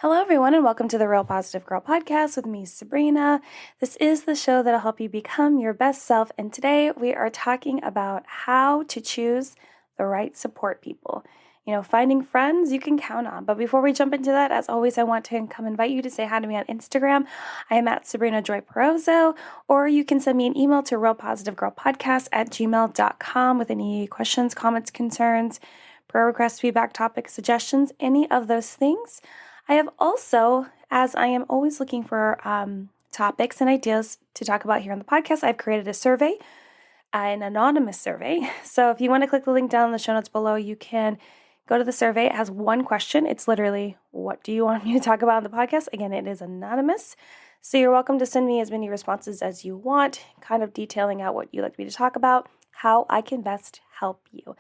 Hello, everyone, and welcome to the Real Positive Girl podcast with me, Sabrina. This is the show that'll help you become your best self, and today we are talking about how to choose the right support people. Finding friends you can count on. But before we jump into that, as always, I want to invite you to say hi to me on Instagram. I am at Sabrina Joy Perozzo, or you can send me an email to realpositivegirlpodcast@gmail.com with any questions, comments, concerns, prayer requests, feedback, topics, suggestions, any of those things. I have also, as I am always looking for topics and ideas to talk about here on the podcast, I've created a survey, an anonymous survey. So if you want to click the link down in the show notes below, you can go to the survey. It has one question. It's literally, what do you want me to talk about on the podcast? Again, it is anonymous. So you're welcome to send me as many responses as you want, kind of detailing out what you'd like me to talk about, how I can best help you.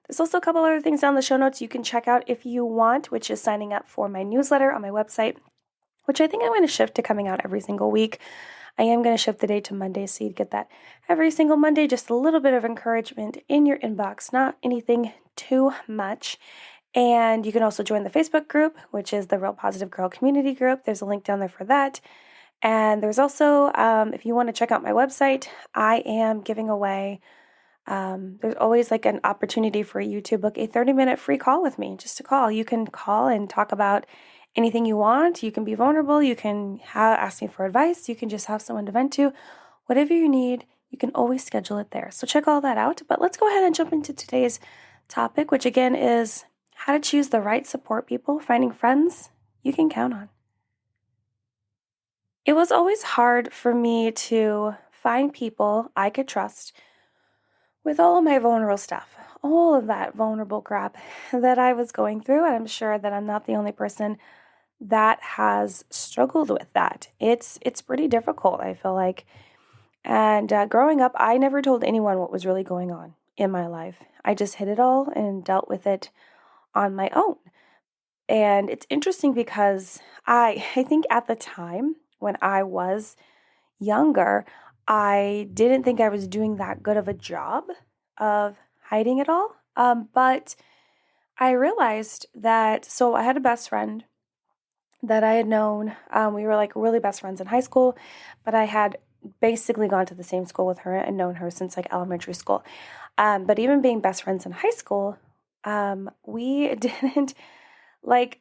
There's also a couple other things down in the show notes you can check out if you want, which is signing up for my newsletter on my website, which I think I'm going to shift to coming out every single week. I am going to shift the day to Monday, so you'd get that every single Monday, just a little bit of encouragement in your inbox, not anything too much. And you can also join the Facebook group, which is the Real Positive Girl Community Group. There's a link down there for that. And there's also, if you want to check out my website, I am giving away there's always like an opportunity for you to book a 30-minute free call with me, just a call. You can call and talk about anything you want. You can be vulnerable. You can ask me for advice. You can just have someone to vent to. Whatever you need, you can always schedule it there. So check all that out. But let's go ahead and jump into today's topic, which again is how to choose the right support people, finding friends you can count on. It was always hard for me to find people I could trust with all of my vulnerable stuff, all of that vulnerable crap that I was going through. And I'm sure that I'm not the only person that has struggled with that. It's pretty difficult, I feel like. And growing up, I never told anyone what was really going on in my life. I just hid it all and dealt with it on my own. And it's interesting because I think at the time when I was younger, I didn't think I was doing that good of a job of hiding it all. But I realized that, so I had a best friend that I had known. We were like really best friends in high school, but I had basically gone to the same school with her and known her since like elementary school. But even being best friends in high school, we didn't like,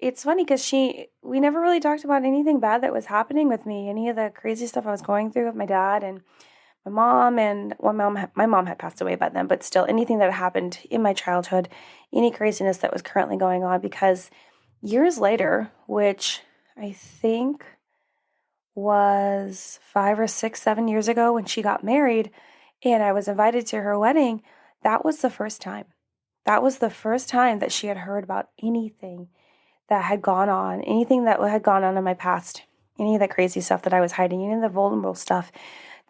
it's funny because we never really talked about anything bad that was happening with me, any of the crazy stuff I was going through with my dad and my mom. And my mom had passed away by then, but still anything that happened in my childhood, any craziness that was currently going on, because years later, which I think was 5 or 6, 7 years ago when she got married and I was invited to her wedding, that was the first time. That was the first time that she had heard about anything that had gone on, anything that had gone on in my past, any of the crazy stuff that I was hiding, any of the vulnerable stuff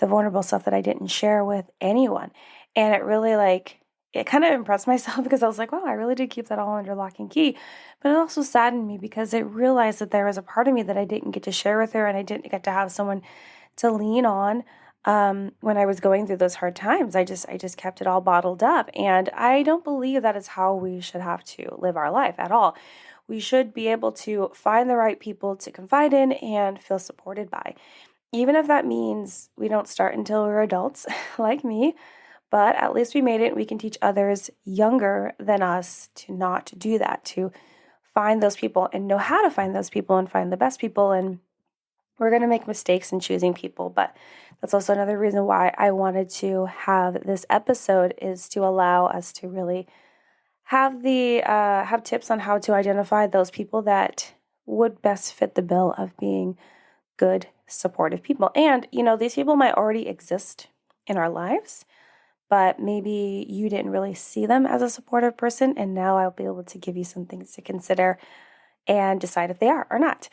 that I didn't share with anyone. And it really it kind of impressed myself because I was like, wow, I really did keep that all under lock and key. But it also saddened me because it realized that there was a part of me that I didn't get to share with her and I didn't get to have someone to lean on when I was going through those hard times. I just kept it all bottled up. And I don't believe that is how we should have to live our life at all. We should be able to find the right people to confide in and feel supported by. Even if that means we don't start until we're adults, like me, but at least we made it and we can teach others younger than us to not do that, to find those people and know how to find those people and find the best people. And we're going to make mistakes in choosing people, but that's also another reason why I wanted to have this episode, is to allow us to really have tips on how to identify those people that would best fit the bill of being good, supportive people. And, these people might already exist in our lives, but maybe you didn't really see them as a supportive person, and now I'll be able to give you some things to consider and decide if they are or not.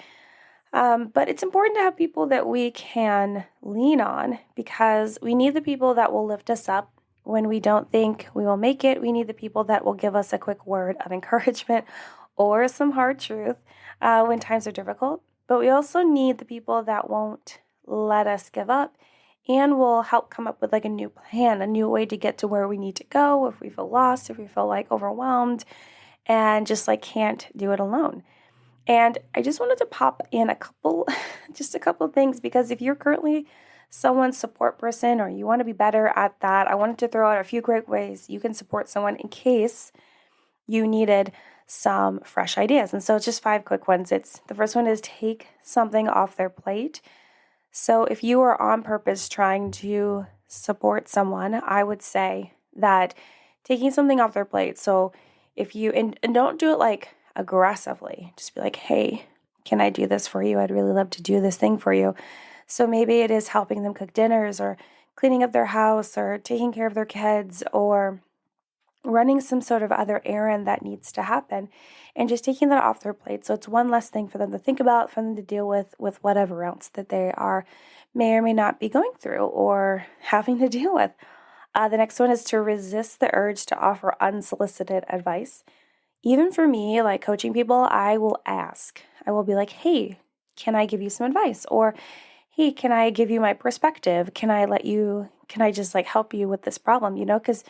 But it's important to have people that we can lean on, because we need the people that will lift us up when we don't think we will make it. We need the people that will give us a quick word of encouragement or some hard truth when times are difficult. But we also need the people that won't let us give up and will help come up with like a new plan, a new way to get to where we need to go if we feel lost, if we feel like overwhelmed and just like can't do it alone. And I just wanted to pop in just a couple of things, because if you're currently someone's support person or you want to be better at that, I wanted to throw out a few great ways you can support someone in case you needed some fresh ideas. And so it's just 5 quick ones. The first one is take something off their plate. So if you are on purpose trying to support someone, I would say that taking something off their plate. So if you, and don't do it like aggressively, just be like, hey, can I do this for you? I'd really love to do this thing for you. So maybe it is helping them cook dinners or cleaning up their house or taking care of their kids or running some sort of other errand that needs to happen, and just taking that off their plate. So it's one less thing for them to think about, for them to deal with whatever else that they may or may not be going through or having to deal with. The next one is to resist the urge to offer unsolicited advice. Even for me, like coaching people, I will ask. I will be like, hey, can I give you some advice? Or, hey, can I give you my perspective? Can I just like help you with this problem? Because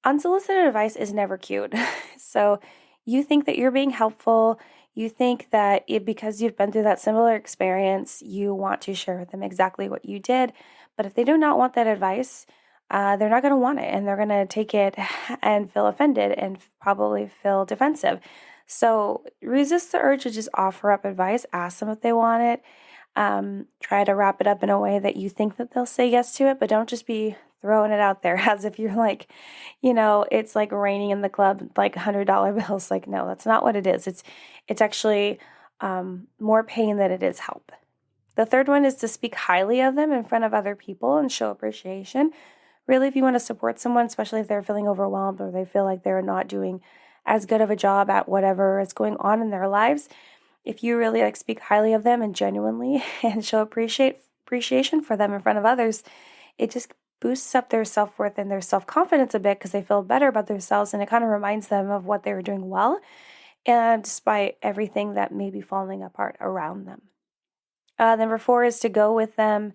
unsolicited advice is never cute. So you think that you're being helpful. You think that because you've been through that similar experience, you want to share with them exactly what you did. But if they do not want that advice, they're not going to want it, and they're going to take it and feel offended and probably feel defensive. So resist the urge to just offer up advice. Ask them if they want it. Try to wrap it up in a way that you think that they'll say yes to it, but don't just be throwing it out there as if you're like, it's like raining in the club, like $100 bills. Like, no, that's not what it is. It's actually more pain than it is help. The third one is to speak highly of them in front of other people and show appreciation. Really, if you want to support someone, especially if they're feeling overwhelmed or they feel like they're not doing as good of a job at whatever is going on in their lives, if you really like speak highly of them and genuinely and show appreciation for them in front of others, it just boosts up their self-worth and their self-confidence a bit, because they feel better about themselves, and it kind of reminds them of what they were doing well, and despite everything that may be falling apart around them. Number 4 is to go with them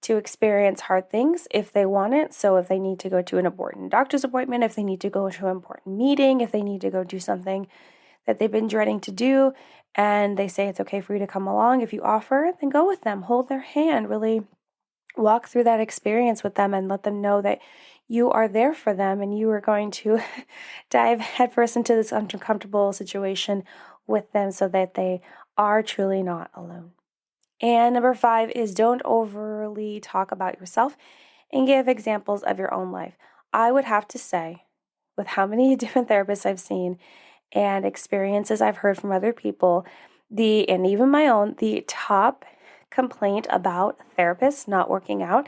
to experience hard things if they want it. So if they need to go to an important doctor's appointment, if they need to go to an important meeting, if they need to go do something that they've been dreading to do, and they say it's okay for you to come along, if you offer, then go with them, hold their hand, really walk through that experience with them and let them know that you are there for them and you are going to dive headfirst into this uncomfortable situation with them so that they are truly not alone. And number 5 is don't overly talk about yourself and give examples of your own life. I would have to say, with how many different therapists I've seen and experiences I've heard from other people, and even my own, the top complaint about therapists not working out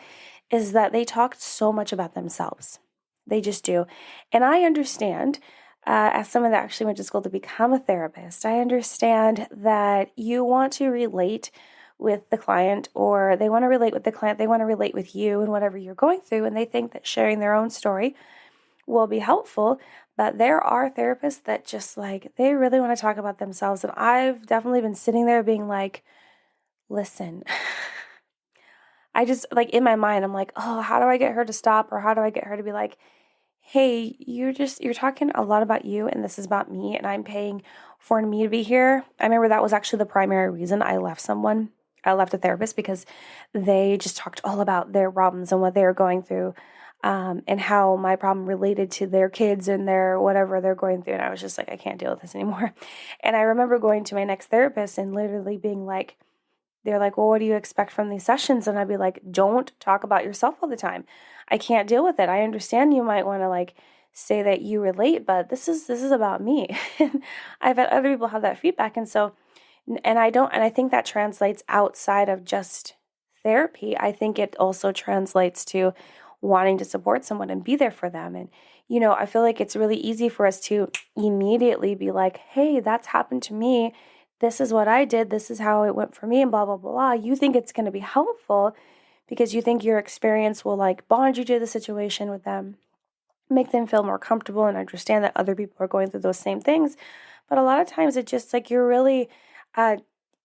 is that they talk so much about themselves. They just do. And I understand, as someone that actually went to school to become a therapist, I understand that you want to relate with the client, or they want to relate with the client, they want to relate with you and whatever you're going through, and they think that sharing their own story will be helpful. But there are therapists that just like, they really want to talk about themselves. And I've definitely been sitting there being like, listen, I just like in my mind, I'm like, oh, how do I get her to stop? Or how do I get her to be like, hey, you're talking a lot about you and this is about me and I'm paying for me to be here. I remember that was actually the primary reason I left a therapist, because they just talked all about their problems and what they were going through, and how my problem related to their kids and their whatever they're going through. And I was just like, I can't deal with this anymore. And I remember going to my next therapist and literally being like, they're like, well, what do you expect from these sessions? And I'd be like, don't talk about yourself all the time. I can't deal with it. I understand you might want to like say that you relate, but this is about me. And I've had other people have that feedback. And so, and I think that translates outside of just therapy. I think it also translates to wanting to support someone and be there for them. And, I feel like it's really easy for us to immediately be like, hey, that's happened to me. This is what I did. This is how it went for me, and blah, blah, blah, blah. You think it's going to be helpful because you think your experience will like bond you to the situation with them, make them feel more comfortable and understand that other people are going through those same things. But a lot of times it's just like you're really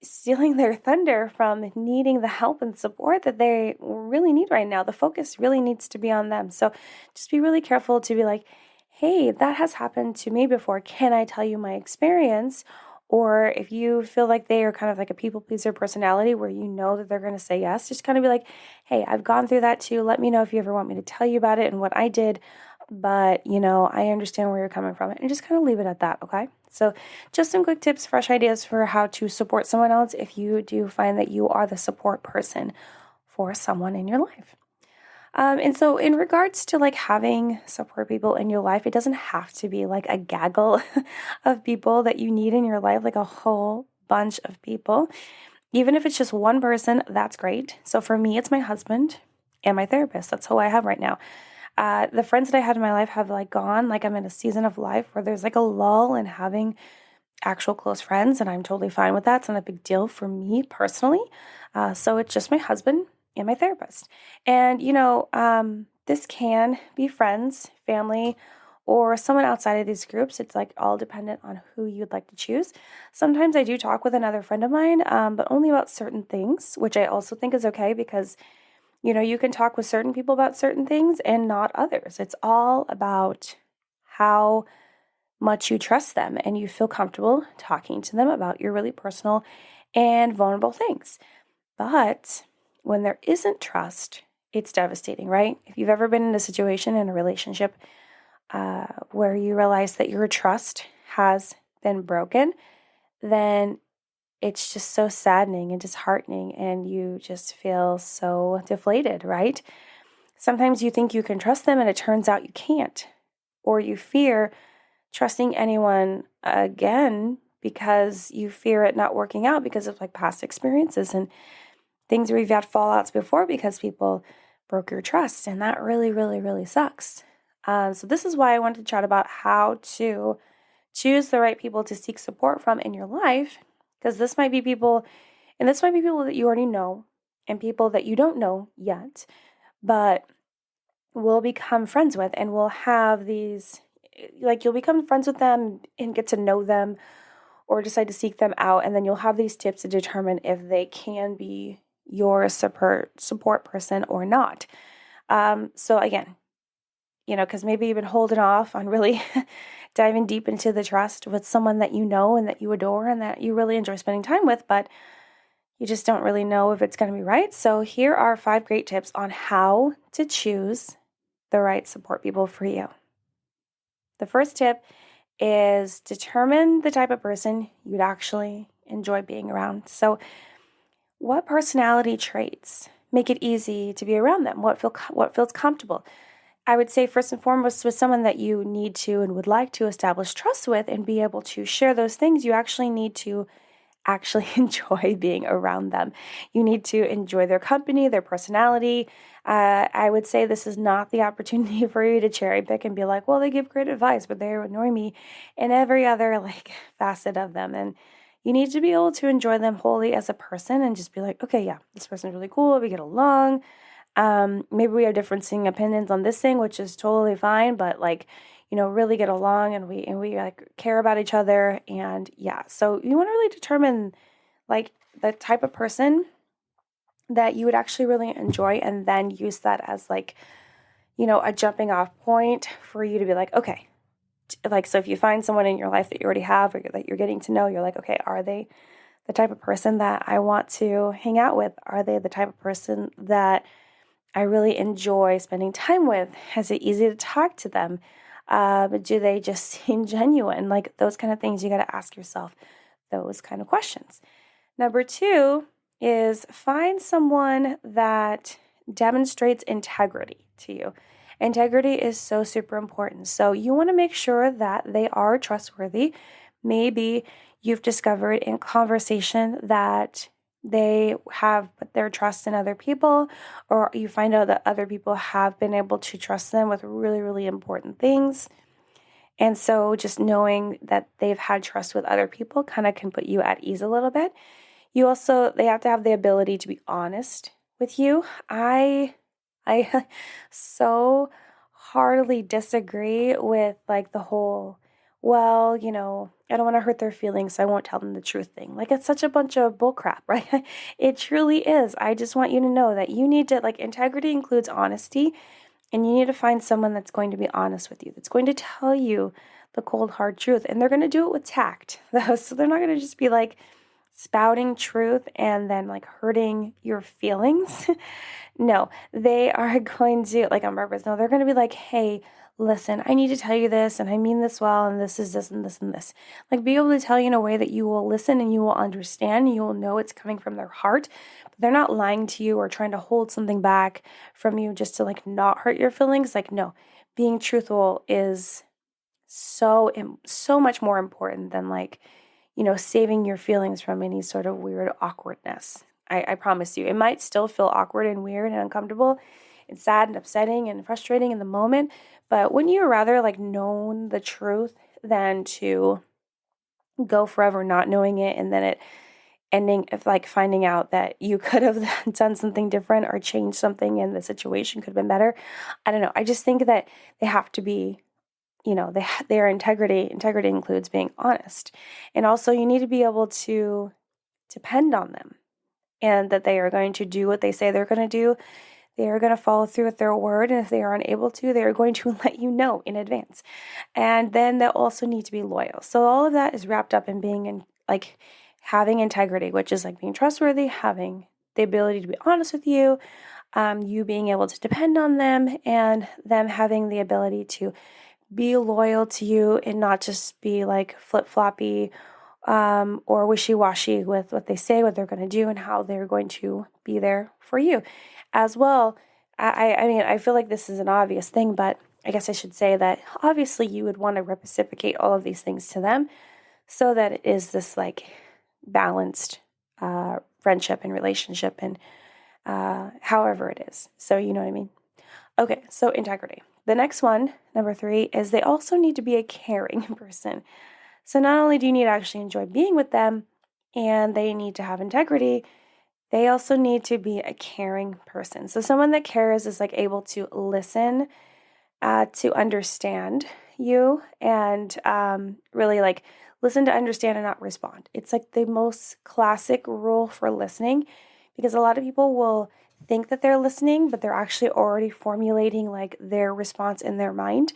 stealing their thunder from needing the help and support that they really need right now. The focus really needs to be on them. So just be really careful to be like, hey, that has happened to me before. Can I tell you my experience? Or if you feel like they are kind of like a people pleaser personality where you know that they're going to say yes, just kind of be like, hey, I've gone through that too. Let me know if you ever want me to tell you about it and what I did. But, I understand where you're coming from, and just kind of leave it at that, okay? So just some quick tips, fresh ideas for how to support someone else if you do find that you are the support person for someone in your life. And so in regards to like having support people in your life, it doesn't have to be like a gaggle of people that you need in your life, like a whole bunch of people. Even if it's just one person, that's great. So for me, it's my husband and my therapist. That's who I have right now. The friends that I had in my life have like gone, like I'm in a season of life where there's like a lull in having actual close friends, and I'm totally fine with that. It's not a big deal for me personally. So it's just my husband and my therapist. And, this can be friends, family, or someone outside of these groups. It's like all dependent on who you'd like to choose. Sometimes I do talk with another friend of mine, but only about certain things, which I also think is okay because, you can talk with certain people about certain things and not others. It's all about how much you trust them and you feel comfortable talking to them about your really personal and vulnerable things. But when there isn't trust, it's devastating, right? If you've ever been in a situation in a relationship where you realize that your trust has been broken, then it's just so saddening and disheartening, and you just feel so deflated, right? Sometimes you think you can trust them and it turns out you can't, or you fear trusting anyone again because you fear it not working out because of like past experiences and things where you've had fallouts before because people broke your trust, and that really, really, really sucks. So this is why I wanted to chat about how to choose the right people to seek support from in your life, because this might be people that you already know and people that you don't know yet, but will become friends with, and will have these, like you'll become friends with them and get to know them or decide to seek them out, and then you'll have these tips to determine if they can be your support person or not. So again, because maybe you've been holding off on really diving deep into the trust with someone that you know and that you adore and that you really enjoy spending time with, but you just don't really know if it's going to be right. So here are 5 great tips on how to choose the right support people for you. The first tip is determine the type of person you'd actually enjoy being around. So what personality traits make it easy to be around them? What feels comfortable? I would say first and foremost with someone that you need to and would like to establish trust with and be able to share those things, you actually need to actually enjoy being around them. You need to enjoy their company, their personality. I would say this is not the opportunity for you to cherry pick and be like, well, they give great advice, but they annoy me in every other like facet of them. And you need to be able to enjoy them wholly as a person and just be like, okay, yeah, this person's really cool. We get along. Maybe we have differing opinions on this thing, which is totally fine, but like, really get along and we like care about each other. And yeah, so you want to really determine like the type of person that you would actually really enjoy, and then use that as like, a jumping off point for you to be like, okay, like, so if you find someone in your life that you already have or that you're getting to know, you're like, okay, are they the type of person that I want to hang out with? Are they the type of person that I really enjoy spending time with? Is it easy to talk to them? Do they just seem genuine? Like those kind of things, you got to ask yourself those kind of questions. Number 2 is find someone that demonstrates integrity to you. Integrity is so super important. So you want to make sure that they are trustworthy. Maybe you've discovered in conversation that they have put their trust in other people, or you find out that other people have been able to trust them with really, really important things. And so just knowing that they've had trust with other people kind of can put you at ease a little bit. They have to have the ability to be honest with you. I so heartily disagree with like the whole, well, I don't want to hurt their feelings, so I won't tell them the truth thing. Like it's such a bunch of bullcrap, right? It truly is. I just want you to know that you need to, like, integrity includes honesty, and you need to find someone that's going to be honest with you, that's going to tell you the cold, hard truth. And they're going to do it with tact, though. So they're not going to just be like spouting truth and then like hurting your feelings. No, they are going to, like on purpose, no, they're going to be like, hey, listen, I need to tell you this, and I mean this well, and this is this and this and this. Like, be able to tell you in a way that you will listen and you will understand, and you will know it's coming from their heart. But they're not lying to you or trying to hold something back from you just to like not hurt your feelings. Like, no, being truthful is so much more important than like, saving your feelings from any sort of weird awkwardness. I promise you, it might still feel awkward and weird and uncomfortable and sad and upsetting and frustrating in the moment, but wouldn't you rather like known the truth than to go forever not knowing it and then it ending of like finding out that you could have done something different or changed something and the situation could have been better? I don't know. I just think that they have to be, their integrity includes being honest. And also you need to be able to depend on them and that they are going to do what they say they're going to do. They are going to follow through with their word. And if they are unable to, they are going to let you know in advance. And then they'll also need to be loyal. So all of that is wrapped up in being in like having integrity, which is like being trustworthy, having the ability to be honest with you, you being able to depend on them, and them having the ability to be loyal to you and not just be like flip-floppy or wishy-washy with what they say, what they're going to do, and how they're going to be there for you as well. I mean, I feel like this is an obvious thing, but I guess I should say that obviously you would want to reciprocate all of these things to them so that it is this like balanced friendship and relationship and however it is. So you know what I mean? Okay, so integrity. The next one, number 3, is they also need to be a caring person. So not only do you need to actually enjoy being with them and they need to have integrity, they also need to be a caring person. So someone that cares is like able to listen, to understand you, and really like listen to understand and not respond. It's like the most classic rule for listening, because a lot of people will think that they're listening, but they're actually already formulating like their response in their mind,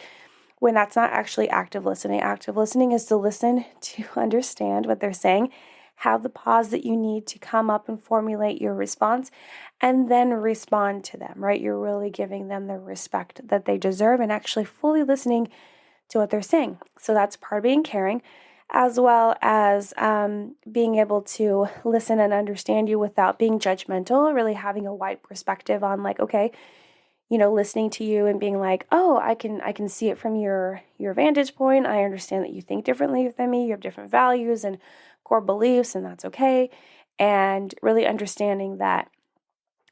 when that's not actually active listening. Active listening is to listen to understand what they're saying, have the pause that you need to come up and formulate your response, and then respond to them, right? You're really giving them the respect that they deserve and actually fully listening to what they're saying. So that's part of being caring, as well as being able to listen and understand you without being judgmental, really having a wide perspective on like, okay, listening to you and being like, oh, I can see it from your vantage point. I understand that you think differently than me. You have different values and core beliefs, and that's okay. And really understanding that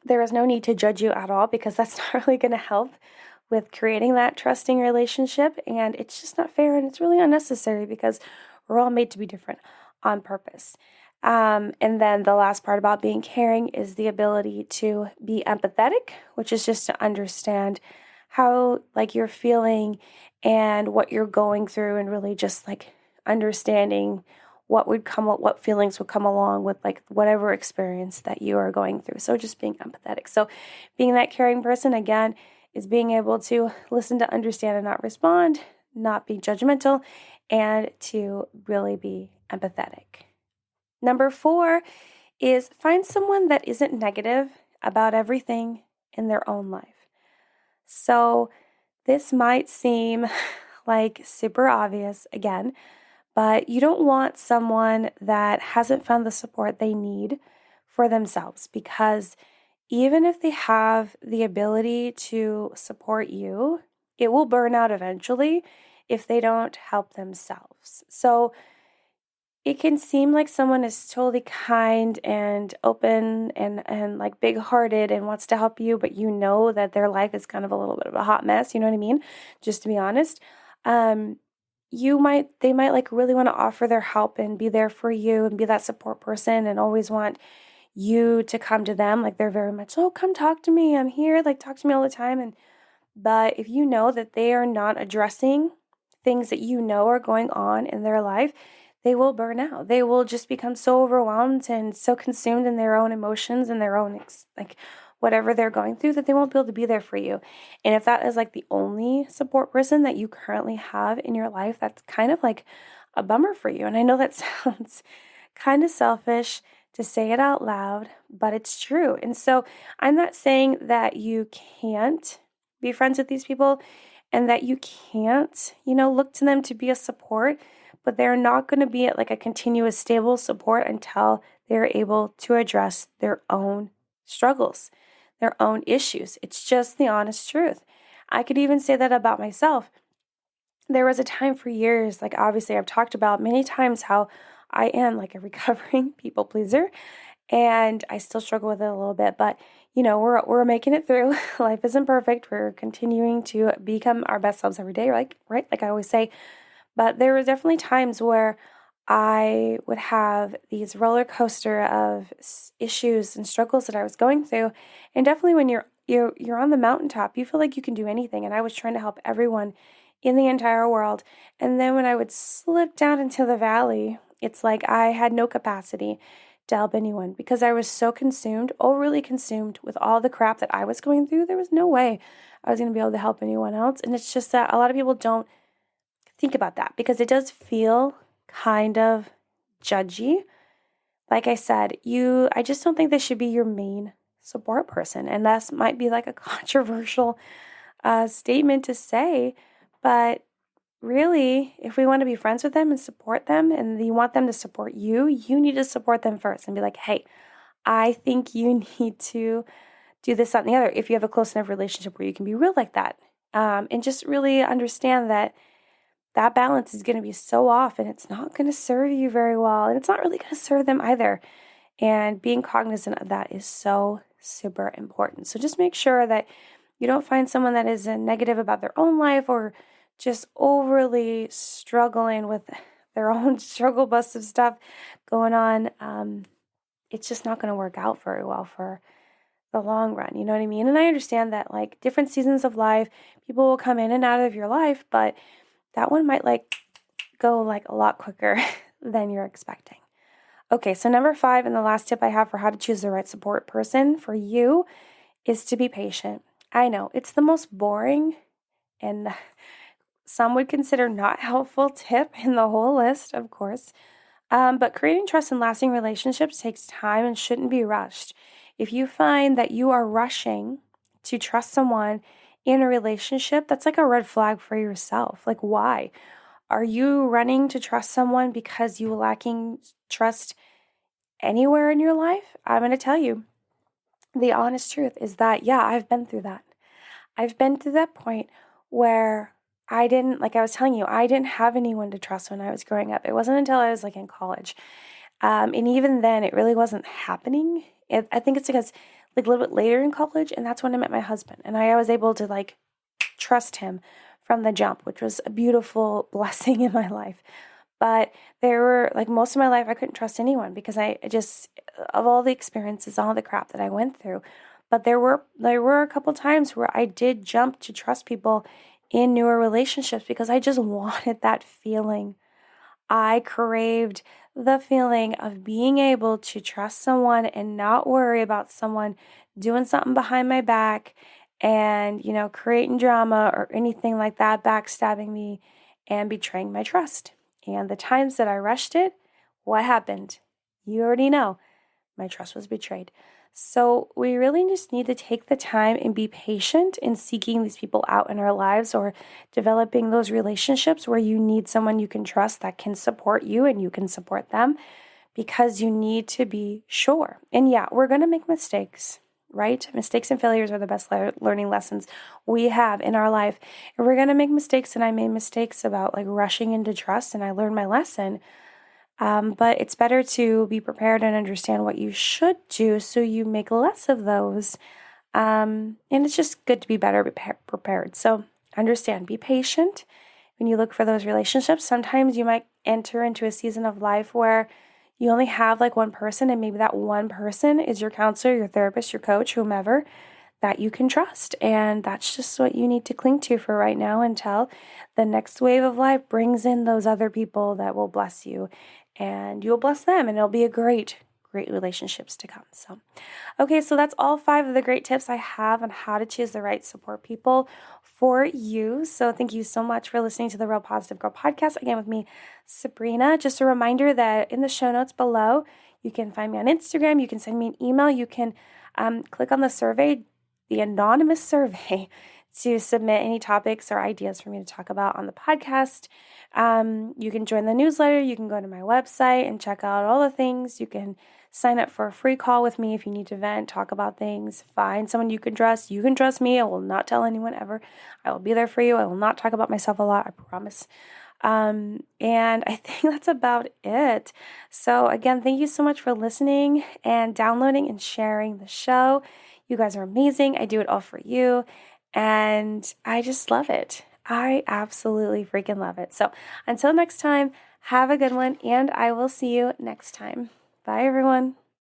there is no need to judge you at all, because that's not really going to help with creating that trusting relationship. And it's just not fair, and it's really unnecessary, because we're all made to be different on purpose. And then the last part about being caring is the ability to be empathetic, which is just to understand how like you're feeling and what you're going through, and really just like understanding what feelings would come along with like whatever experience that you are going through. So just being empathetic. So being that caring person, again, is being able to listen to understand and not respond, not be judgmental, and to really be empathetic. Number 4 is find someone that isn't negative about everything in their own life. So this might seem like super obvious again, but you don't want someone that hasn't found the support they need for themselves, because even if they have the ability to support you, it will burn out eventually if they don't help themselves. So it can seem like someone is totally kind and open and like big-hearted and wants to help you, but you know that their life is kind of a little bit of a hot mess, you know what I mean? Just to be honest. They might like really want to offer their help and be there for you and be that support person and always want you to come to them. Like they're very much, oh, come talk to me. I'm here. Like talk to me all the time. But if you know that they are not addressing things that you know are going on in their life, they will burn out. They will just become so overwhelmed and so consumed in their own emotions and their own like whatever they're going through, that they won't be able to be there for you. And if that is like the only support person that you currently have in your life, that's kind of like a bummer for you. And I know that sounds kind of selfish to say it out loud, but it's true. And so I'm not saying that you can't be friends with these people and that you can't, look to them to be a support, but they're not going to be at like a continuous stable support until they're able to address their own struggles, their own issues. It's just the honest truth. I could even say that about myself. There was a time for years, like obviously I've talked about many times how I am like a recovering people pleaser, and I still struggle with it a little bit, but we're making it through. Life isn't perfect. We're continuing to become our best selves every day, right? Like I always say. But there were definitely times where I would have these roller coaster of issues and struggles that I was going through. And definitely when you're on the mountaintop, you feel like you can do anything. And I was trying to help everyone in the entire world. And then when I would slip down into the valley, it's like I had no capacity to help anyone because I was so consumed, overly consumed with all the crap that I was going through. There was no way I was going to be able to help anyone else. And it's just that a lot of people don't think about that because it does feel kind of judgy. Like I said, I just don't think they should be your main support person. And that might be like a controversial statement to say, but really, if we want to be friends with them and support them and you want them to support you, you need to support them first and be like, hey, I think you need to do this, that, and the other. If you have a close enough relationship where you can be real like that, and just really understand that balance is going to be so off and it's not going to serve you very well. And it's not really going to serve them either. And being cognizant of that is so super important. So just make sure that you don't find someone that is negative about their own life or just overly struggling with their own struggle bus of stuff going on. It's just not going to work out very well for the long run. You know what I mean? And I understand that like different seasons of life, people will come in and out of your life, but that one might like go like a lot quicker than you're expecting. Okay, so number 5 and the last tip I have for how to choose the right support person for you is to be patient. I know it's the most boring and some would consider not helpful tip in the whole list, of course. But creating trust and lasting relationships takes time and shouldn't be rushed. If you find that you are rushing to trust someone in a relationship, that's like a red flag for yourself. Like, why? Are you running to trust someone because you lacking trust anywhere in your life? I'm going to tell you the honest truth is that, yeah, I've been through that. I've been through that point where like I was telling you, I didn't have anyone to trust when I was growing up. It wasn't until I was like in college. And even then, it really wasn't happening. I think it's because like a little bit later in college, and that's when I met my husband. And I was able to like trust him from the jump, which was a beautiful blessing in my life. But there were like most of my life, I couldn't trust anyone because I just, of all the experiences, all the crap that I went through. But there were a couple times where I did jump to trust people in newer relationships because I just wanted that feeling. I craved the feeling of being able to trust someone and not worry about someone doing something behind my back and, creating drama or anything like that, backstabbing me and betraying my trust. And the times that I rushed it, what happened? You already know. My trust was betrayed. So we really just need to take the time and be patient in seeking these people out in our lives or developing those relationships where you need someone you can trust that can support you and you can support them because you need to be sure. And yeah, we're going to make mistakes, right? Mistakes and failures are the best learning lessons we have in our life. And we're going to make mistakes, and I made mistakes about like rushing into trust, and I learned my lesson. But it's better to be prepared and understand what you should do so you make less of those. And it's just good to be better prepared. So understand, be patient when you look for those relationships. Sometimes you might enter into a season of life where you only have like one person, and maybe that one person is your counselor, your therapist, your coach, whomever that you can trust. And that's just what you need to cling to for right now until the next wave of life brings in those other people that will bless you. And you'll bless them, and it'll be a great, great relationships to come. So, okay, so that's all 5 of the great tips I have on how to choose the right support people for you. So thank you so much for listening to the Real Positive Girl podcast, again with me, Sabrina. Just a reminder that in the show notes below, you can find me on Instagram, you can send me an email, you can click on the survey, the anonymous survey, to submit any topics or ideas for me to talk about on the podcast. You can join the newsletter. You can go to my website and check out all the things. You can sign up for a free call with me if you need to vent, talk about things, find someone you can trust. You can trust me. I will not tell anyone ever. I will be there for you. I will not talk about myself a lot, I promise. And I think that's about it. So again, thank you so much for listening and downloading and sharing the show. You guys are amazing. I do it all for you. And I just love it. I absolutely freaking love it. So until next time, have a good one, and I will see you next time. Bye, everyone.